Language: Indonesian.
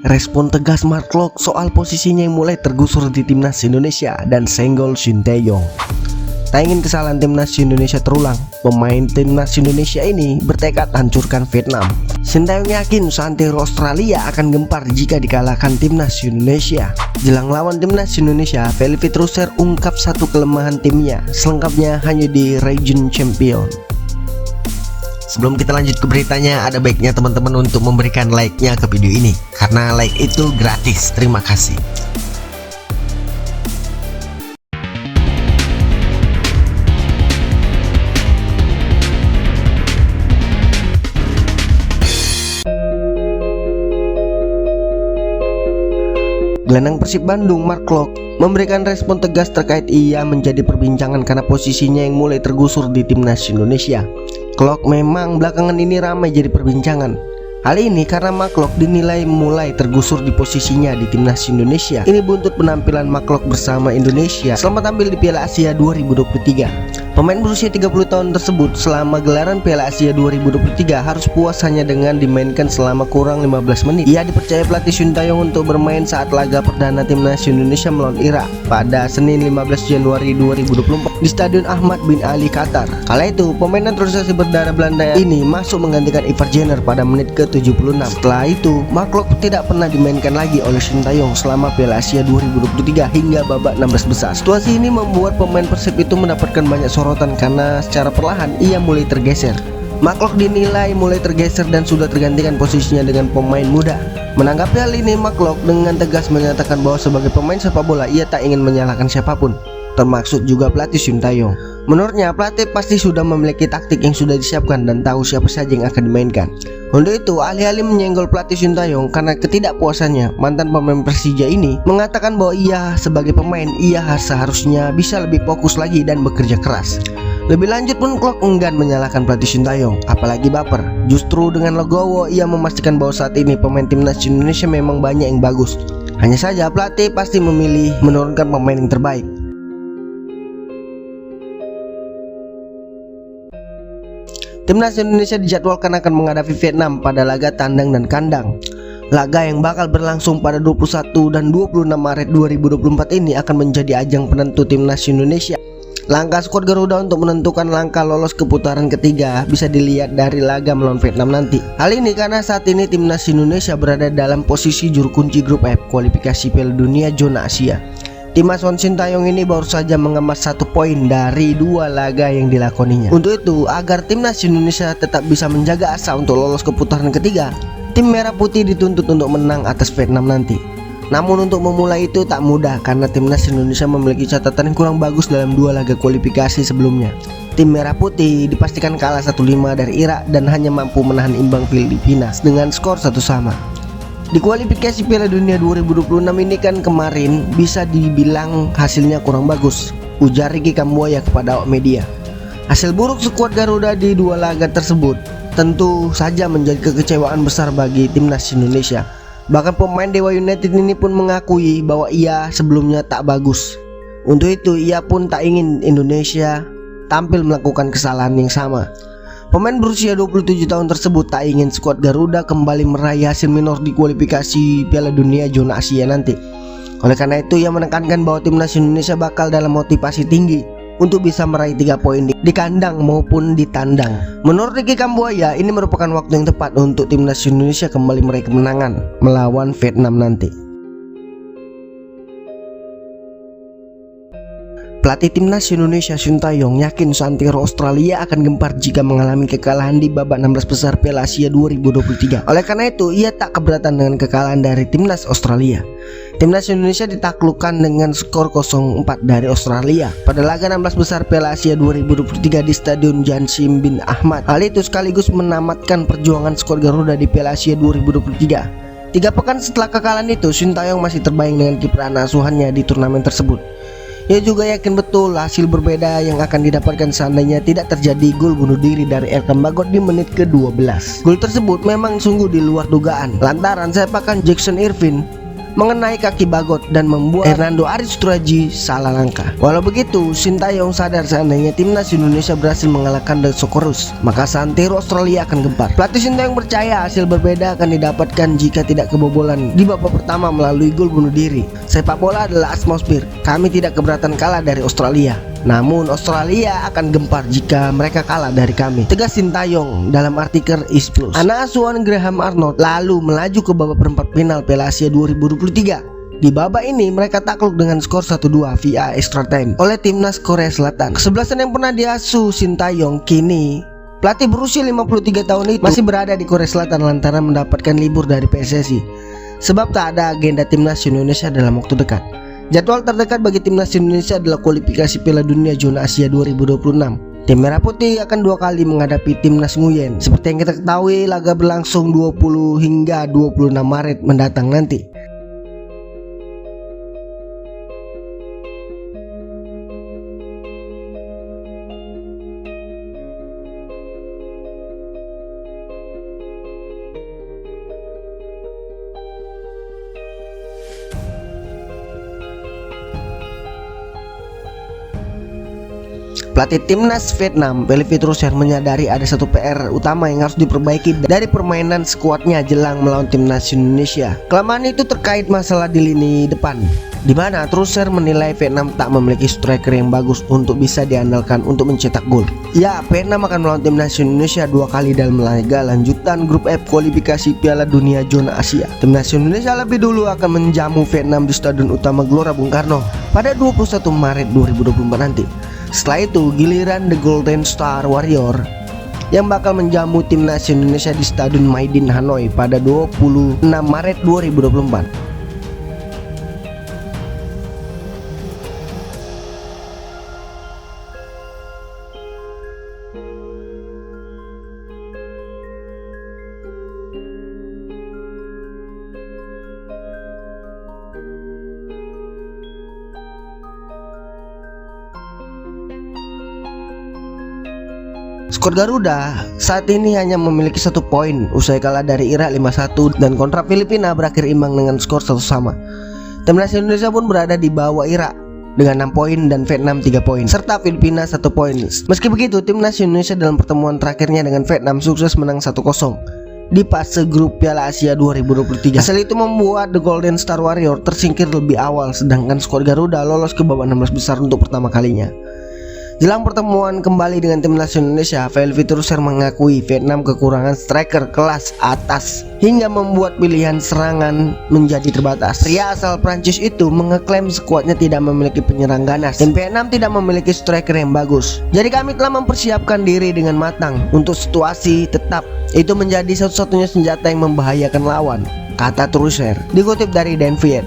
respon tegas Mark Klok soal posisinya yang mulai tergusur di timnas Indonesia dan senggol Shin Tae-yong. Tak ingin kesalahan timnas Indonesia terulang, pemain timnas Indonesia ini bertekad hancurkan Vietnam. Shin Tae-yong yakin santero Australia akan gempar jika dikalahkan timnas Indonesia. Jelang lawan timnas Indonesia, Felipe Trusser ungkap satu kelemahan timnya, selengkapnya hanya di Region Champion. Sebelum kita lanjut ke beritanya, ada baiknya teman-teman untuk memberikan like-nya ke video ini, karena like itu gratis. Terima kasih. Gelandang Persib Bandung Mark Klok memberikan respon tegas terkait ia menjadi perbincangan karena posisinya yang mulai tergusur di timnas Indonesia. Klok memang belakangan ini ramai jadi perbincangan. Hal ini karena Mark Klok dinilai mulai tergusur di posisinya di timnas Indonesia. Ini buntut penampilan Mark Klok bersama Indonesia selama tampil di Piala Asia 2023. Pemain berusia 30 tahun tersebut selama gelaran Piala Asia 2023 harus puas hanya dengan dimainkan selama kurang 15 menit. Ia dipercaya pelatih Shin Tae-yong untuk bermain saat laga perdana timnas Indonesia melawan Irak pada Senin 15 Januari 2024 di Stadion Ahmad bin Ali, Qatar. Kala itu, pemain naturalisasi berdarah Belanda ini masuk menggantikan Ivar Jenner pada menit ke-76. Setelah itu, Mark Klok tidak pernah dimainkan lagi oleh Shin Tae-yong selama Piala Asia 2023 hingga babak 16 besar. Situasi ini membuat pemain Persib itu mendapatkan banyak sorotan karena secara perlahan ia mulai tergeser. Mark Klok dinilai mulai tergeser dan sudah tergantikan posisinya dengan pemain muda. Menanggapi hal ini, Mark Klok dengan tegas menyatakan bahwa sebagai pemain sepak bola ia tak ingin menyalahkan siapapun, termasuk juga pelatih Shin Tae-yong. Menurutnya, pelatih pasti sudah memiliki taktik yang sudah disiapkan dan tahu siapa saja yang akan dimainkan. Untuk itu, alih-alih menyenggol pelatih Shin Tae-yong karena ketidakpuasannya, mantan pemain Persija ini mengatakan bahwa ia sebagai pemain ia seharusnya bisa lebih fokus lagi dan bekerja keras. Lebih lanjut pun Klok enggan menyalahkan pelatih Shin Tae-yong, apalagi baper. Justru dengan legowo ia memastikan bahwa saat ini pemain timnas Indonesia memang banyak yang bagus. Hanya saja pelatih pasti memilih menurunkan pemain yang terbaik. Timnas Indonesia dijadwalkan akan menghadapi Vietnam pada laga tandang dan kandang. Laga yang bakal berlangsung pada 21 dan 26 Maret 2024 ini akan menjadi ajang penentu timnas Indonesia. Langkah skuad Garuda untuk menentukan langkah lolos ke putaran ketiga bisa dilihat dari laga melawan Vietnam nanti. Hal ini karena saat ini timnas Indonesia berada dalam posisi juru kunci grup F kualifikasi Piala Dunia zona Asia. Tim asuhan Shin Tae-yong ini baru saja mengemas 1 poin dari 2 laga yang dilakoninya. Untuk itu, agar timnas Indonesia tetap bisa menjaga asa untuk lolos ke putaran ketiga, tim merah putih dituntut untuk menang atas Vietnam nanti. Namun untuk memulai itu tak mudah karena timnas Indonesia memiliki catatan yang kurang bagus dalam 2 laga kualifikasi sebelumnya. Tim merah putih dipastikan kalah 1-5 dari Irak dan hanya mampu menahan imbang Filipina dengan skor 1-1. Di kualifikasi Piala Dunia 2026 ini kan kemarin bisa dibilang hasilnya kurang bagus, ujar Ricky Kambuaya kepada awak media. Hasil buruk skuad Garuda di 2 laga tersebut tentu saja menjadi kekecewaan besar bagi timnas Indonesia. Bahkan pemain Dewa United ini pun mengakui bahwa ia sebelumnya tak bagus. Untuk itu ia pun tak ingin Indonesia tampil melakukan kesalahan yang sama. Pemain berusia 27 tahun tersebut tak ingin skuad Garuda kembali meraih hasil minor di kualifikasi Piala Dunia zona Asia nanti. Oleh karena itu ia menekankan bahwa timnas Indonesia bakal dalam motivasi tinggi untuk bisa meraih 3 poin di kandang maupun di tandang. Menurut Ricky Kambuaya, ini merupakan waktu yang tepat untuk timnas Indonesia kembali meraih kemenangan melawan Vietnam nanti. Pelatih timnas Indonesia Shin Tae-yong yakin santero Australia akan gempar jika mengalami kekalahan di babak 16 besar Piala Asia 2023. Oleh karena itu, ia tak keberatan dengan kekalahan dari timnas Australia. Timnas Indonesia ditaklukkan dengan skor 0-4 dari Australia pada laga 16 besar Piala Asia 2023 di Stadion Jansim bin Ahmad. Hal itu sekaligus menamatkan perjuangan skuad Garuda di Piala Asia 2023. 3 pekan setelah kekalahan itu, Shin Tae-yong masih terbayang dengan kiprah asuhannya di turnamen tersebut. Ia juga yakin betul hasil berbeda yang akan didapatkan seandainya tidak terjadi gol bunuh diri dari Elkan Bagot di menit ke-12. Gol tersebut memang sungguh di luar dugaan lantaran sepakan Jackson Irvine mengenai kaki Bagot dan membuat Hernando Aristraji salah langkah. Walau begitu, Sintayong sadar seandainya timnas Indonesia berhasil mengalahkan The Socceroos, maka santero Australia akan gempar. Pelatih Sintayong percaya hasil berbeda akan didapatkan jika tidak kebobolan di babak pertama melalui gol bunuh diri. Sepak bola adalah atmosfer. Kami tidak keberatan kalah dari Australia. Namun Australia akan gempar jika mereka kalah dari kami, tegas Sintayong dalam artikel East Plus. Anak asuhan Graham Arnold lalu melaju ke babak perempat final Piala Asia 2023. Di babak ini mereka takluk dengan skor 1-2 via extra time oleh timnas Korea Selatan. Kesebelasan yang pernah diasuh Sintayong, kini pelatih berusia 53 tahun itu masih berada di Korea Selatan lantaran mendapatkan libur dari PSSI, sebab tak ada agenda timnas Indonesia dalam waktu dekat. Jadwal terdekat bagi timnas Indonesia adalah kualifikasi Piala Dunia Zona Asia 2026. Tim Merah Putih akan 2 kali menghadapi timnas Nguyen. Seperti yang kita ketahui, laga berlangsung 20 hingga 26 Maret mendatang nanti. Pelatih timnas Vietnam, Philippe Troussert, menyadari ada satu PR utama yang harus diperbaiki dari permainan skuadnya jelang melawan timnas Indonesia. Kelemahan itu terkait masalah di lini depan, di mana Troussert menilai Vietnam tak memiliki striker yang bagus untuk bisa diandalkan untuk mencetak gol. Ya, Vietnam akan melawan timnas Indonesia 2 kali dalam laga lanjutan grup F kualifikasi Piala Dunia Zona Asia. Timnas Indonesia lebih dulu akan menjamu Vietnam di Stadion Utama Gelora Bung Karno pada 21 Maret 2024 nanti. Setelah itu giliran The Golden Star Warrior yang bakal menjamu timnas Indonesia di Stadion Maidin Hanoi pada 26 Maret 2024. Skor Garuda saat ini hanya memiliki 1 poin usai kalah dari Irak 5-1 dan kontra Filipina berakhir imbang dengan skor 1-1. Timnas Indonesia pun berada di bawah Irak dengan 6 poin dan Vietnam 3 poin serta Filipina 1 poin. Meski begitu, timnas Indonesia dalam pertemuan terakhirnya dengan Vietnam sukses menang 1-0 di fase grup Piala Asia 2023. Hasil itu membuat The Golden Star Warrior tersingkir lebih awal, sedangkan skuad Garuda lolos ke babak 16 besar untuk pertama kalinya. Jelang pertemuan kembali dengan timnas Indonesia, Philippe Troussert mengakui Vietnam kekurangan striker kelas atas hingga membuat pilihan serangan menjadi terbatas. Pria asal Prancis itu mengeklaim skuadnya tidak memiliki penyerang ganas dan Vietnam tidak memiliki striker yang bagus. Jadi kami telah mempersiapkan diri dengan matang untuk situasi tetap itu menjadi satu-satunya senjata yang membahayakan lawan, kata Troussert, dikutip dari Den Viet.